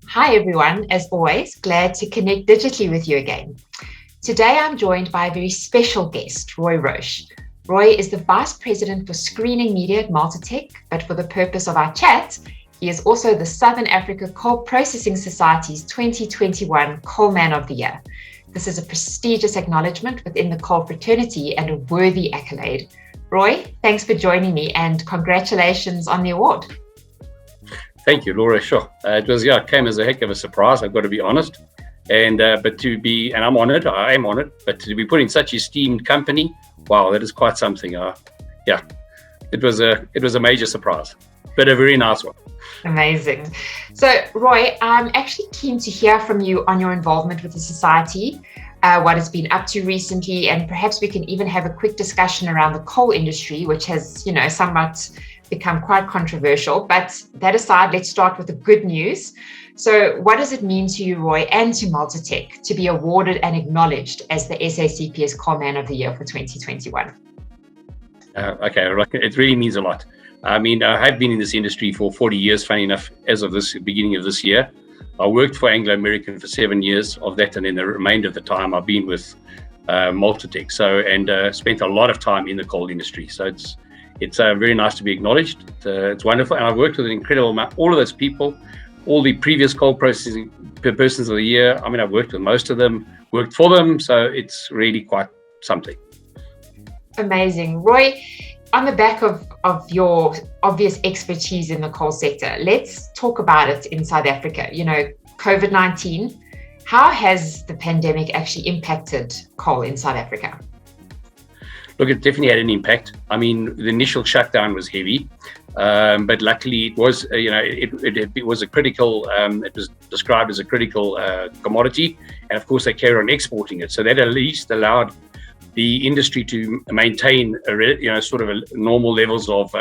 Hi everyone, as always, glad to connect digitally with you again. Today I'm joined by a very special guest, Roy Roche. Roy is the Vice President for Screening Media at Multotec, but for the purpose of our chat, he is also the Southern Africa Coal Processing Society's 2021 Coal Man of the Year. This is a prestigious acknowledgement within the coal fraternity and a worthy accolade. Roy, thanks for joining me and congratulations on the award. Thank you, Laura. Sure. It came as a heck of a surprise, I've got to be honest. And I'm honored, I am honored, but to be put in such esteemed company, wow, that is quite something. It was a major surprise, but a very nice one. Amazing. So, Roy, I'm actually keen to hear from you on your involvement with the society, what it's been up to recently, and perhaps we can even have a quick discussion around the coal industry, which has, somewhat become quite controversial. But that aside, let's start with the good news. So what does it mean to you, Roy, and to Multotec to be awarded and acknowledged as the SACPS Coal Man of the Year for 2021? It really means a lot. I mean, I have been in this industry for 40 years, funny enough, as of this beginning of this year. I worked for Anglo American for 7 years of that, and then the remainder of the time I've been with Multotec. Spent a lot of time in the coal industry. So it's very nice to be acknowledged. It's wonderful, and I've worked with an incredible amount. All of those people, all the previous coal processing persons of the year. I mean, I've worked with most of them, worked for them, so it's really quite something. Amazing, Roy. On the back of your obvious expertise in the coal sector, let's talk about it in South Africa. COVID-19. How has the pandemic actually impacted coal in South Africa? Look, it definitely had an impact. I mean, the initial shutdown was heavy, but luckily it was, it was a critical, it was described as a critical commodity. And of course, they carried on exporting it. So that at least allowed the industry to maintain, sort of normal levels of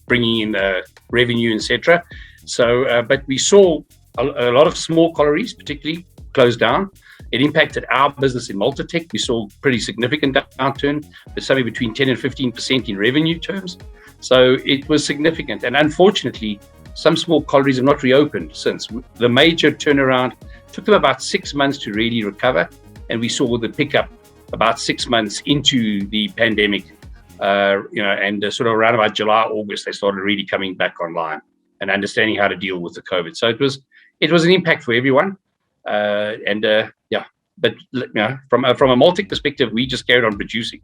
bringing in revenue, etc. So, but we saw a lot of small collieries, particularly, close down. It impacted our business in Multotec. We saw pretty significant downturn, but somewhere between 10 and 15% in revenue terms. So it was significant. And unfortunately, some small collieries have not reopened since. The major turnaround took them about 6 months to really recover. And we saw the pickup about 6 months into the pandemic, and sort of around about July, August, they started really coming back online and understanding how to deal with the COVID. So it was an impact for everyone. But from a Multotec perspective, we just carried on producing.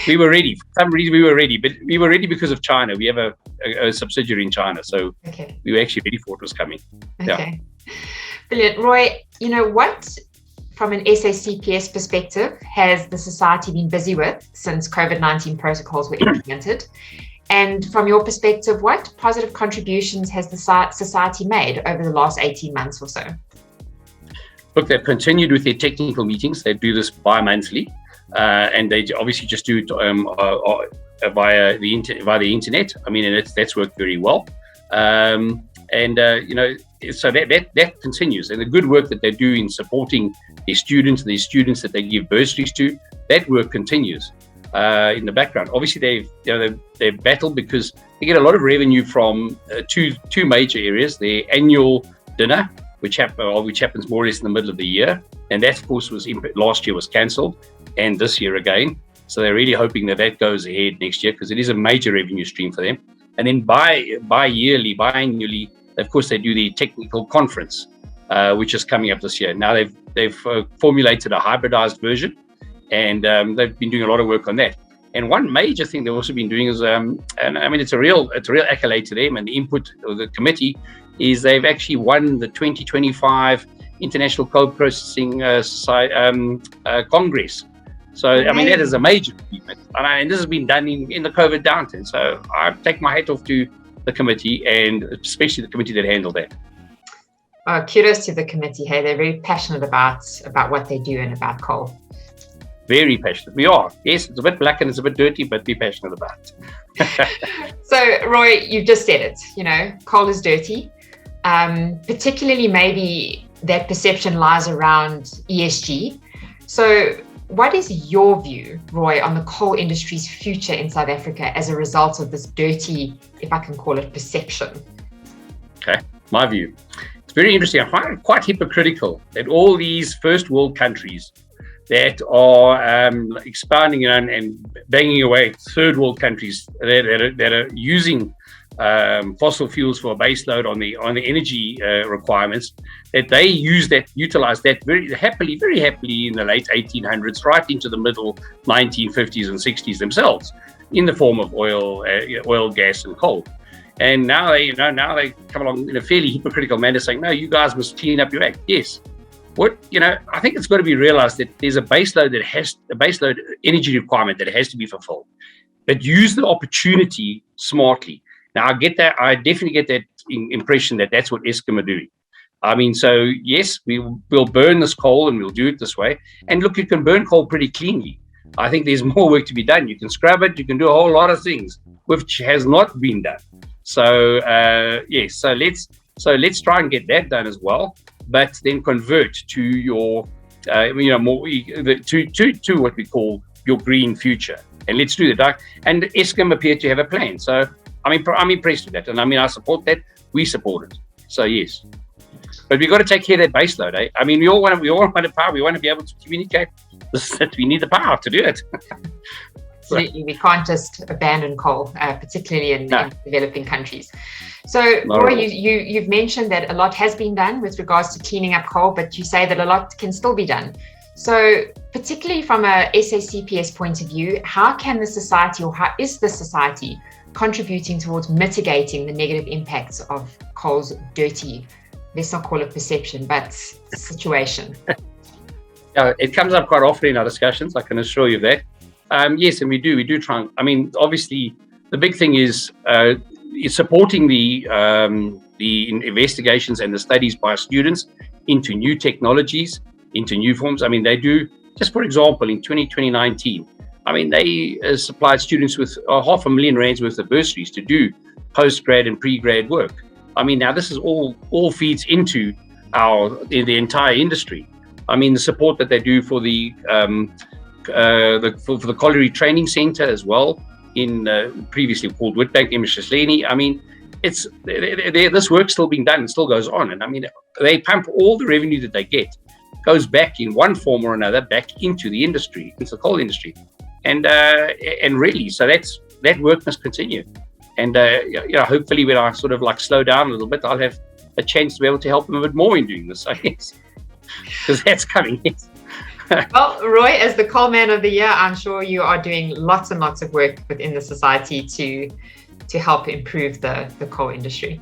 We were ready. For some reason, we were ready, but we were ready because of China. We have a subsidiary in China, so we were actually ready for what was coming. Okay, brilliant, Roy. What, from an SACPS perspective, has the society been busy with since COVID-19 protocols were implemented? And from your perspective, what positive contributions has the society made over the last 18 months or so? Look, they've continued with their technical meetings. They do this bi-monthly, and they obviously just do it via the internet. I mean, that's worked very well. So that continues. And the good work that they do in supporting their students that they give bursaries to, that work continues in the background. Obviously, they've battled because they get a lot of revenue from two major areas: their annual dinner, which happens more or less in the middle of the year, and that, of course, last year was cancelled, and this year again. So they're really hoping that goes ahead next year because it is a major revenue stream for them. And then biannually, of course, they do the technical conference, which is coming up this year. Now they've formulated a hybridized version, and they've been doing a lot of work on that. And one major thing they've also been doing is, and I mean, it's a real accolade to them and the input of the committee, is they've actually won the 2025 International Coal Processing Congress. So, I mean, that is a major achievement. And this has been done in the COVID downturn. So I take my hat off to the committee, and especially the committee that handled that. Kudos to the committee. Hey, they're very passionate about what they do and about coal. Very passionate. We are. Yes, it's a bit black and it's a bit dirty, but we're passionate about it. So, Roy, you've just said it, coal is dirty. Particularly maybe that perception lies around ESG. So what is your view, Roy, on the coal industry's future in South Africa as a result of this dirty, if I can call it, perception? Okay, my view. It's very interesting. I find it quite hypocritical that all these first world countries that are expanding and banging away third world countries that are using fossil fuels for a base load on the energy requirements, that they utilize that very happily in the late 1800s, right into the middle 1950s and 60s themselves, in the form of oil, gas, and coal. And now they come along in a fairly hypocritical manner, saying, "No, you guys must clean up your act." Yes. I think it's got to be realized that there's a baseload energy requirement that has to be fulfilled, but use the opportunity smartly. Now, I get that. I definitely get that impression that that's what Eskom are doing. I mean, so yes, we'll burn this coal and we'll do it this way. And look, you can burn coal pretty cleanly. I think there's more work to be done. You can scrub it. You can do a whole lot of things, which has not been done. So yes, so let's try and get that done as well. But then convert to your, more to what we call your green future, and let's do that. And Eskom appear to have a plan. So I'm impressed with that, and I support that. We support it. So yes, but we've got to take care of that base load. Eh? I mean, we all want the power. We want to be able to communicate that we need the power to do it. Absolutely, we can't just abandon coal, particularly in developing countries. So, Roy, you've mentioned that a lot has been done with regards to cleaning up coal, but you say that a lot can still be done. So, particularly from a SACPS point of view, how can the society, or how is the society contributing towards mitigating the negative impacts of coal's dirty, let's not call it perception, but situation? It comes up quite often in our discussions, I can assure you of that. Yes, and we do try. Obviously, the big thing is supporting the investigations and the studies by students into new technologies, into new forms. They do. Just for example, in 2019, they supplied students with R500,000 worth of bursaries to do post-grad and pre-grad work. Now this is all feeds into the entire industry. The support that they do for the Colliery Training Centre as well, in previously called Witbank, Emishleni. This work's still being done and still goes on. And they pump all the revenue that they get, goes back in one form or another back into the industry, into the coal industry. And really, so that work must continue. And hopefully when I sort of slow down a little bit, I'll have a chance to be able to help them a bit more in doing this, I guess. Because that's coming. Well, Roy, as the Coal Man of the Year, I'm sure you are doing lots and lots of work within the society to help improve the coal industry.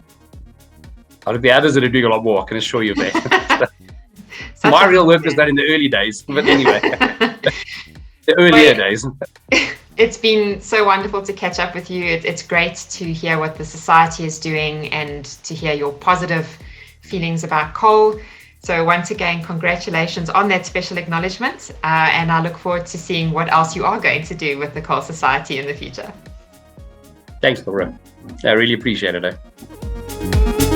There'll be others that are doing a lot more, I can assure you of that. My real work was done in the early days, but anyway, the earlier days. It's been so wonderful to catch up with you. It's great to hear what the society is doing and to hear your positive feelings about coal. So once again, congratulations on that special acknowledgement, and I look forward to seeing what else you are going to do with the Coal Society in the future. Thanks, Laura. I really appreciate it.